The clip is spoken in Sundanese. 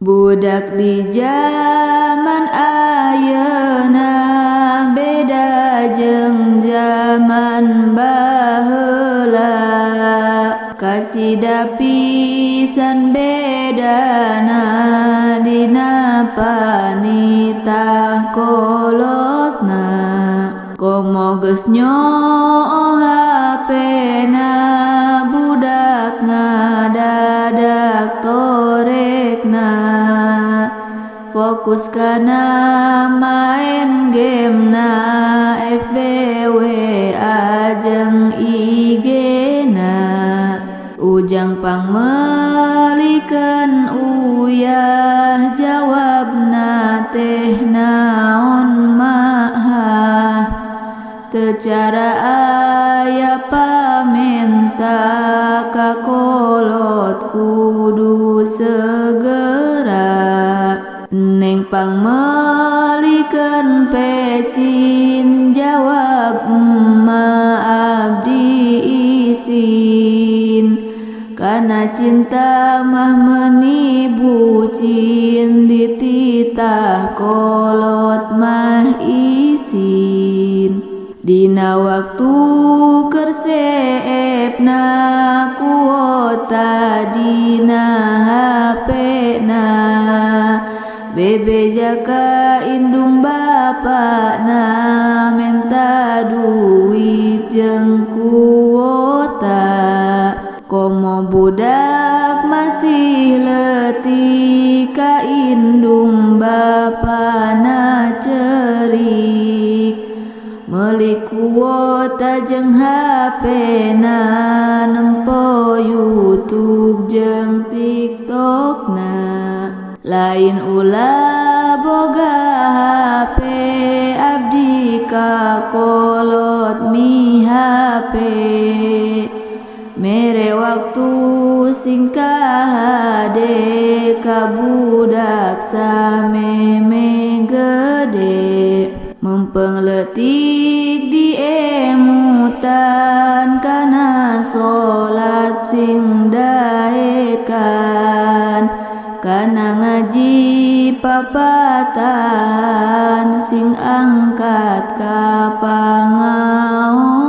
Budak di zaman ayeuna beda jeung zaman baheula, kacida pisan bedana dina panitah kolotna. Komo geus nyoo HP-na budak ngadadak torekna, fokus kana main gamena FBWA jeung IG-na. Ujang pangmelikeun uyah jawabna teh naon mahah, teu cara aya pamenta ka kolot kudu segera. Neng pangmelikeun pecin jawab emma abdi isin, kana cinta mah meuni bucin dititah kolot mah isin. Dina waktu keur seepna kuota dina HP-na, bebe jaka indung bapakna menta duit jeung kuota. Komo budak masih leutik ka indung bapana cerik, meuli kuota jeung HP-na nempo YouTube jeung TikTok-na. Lain ulah boga HP abdi ka kolot mi HP, mere waktu singkah hade ka budak sameme gede. Mempeng leutik di emutan kana solat sing daekan, kana ngaji papatahan sing angkat ka pangaosan.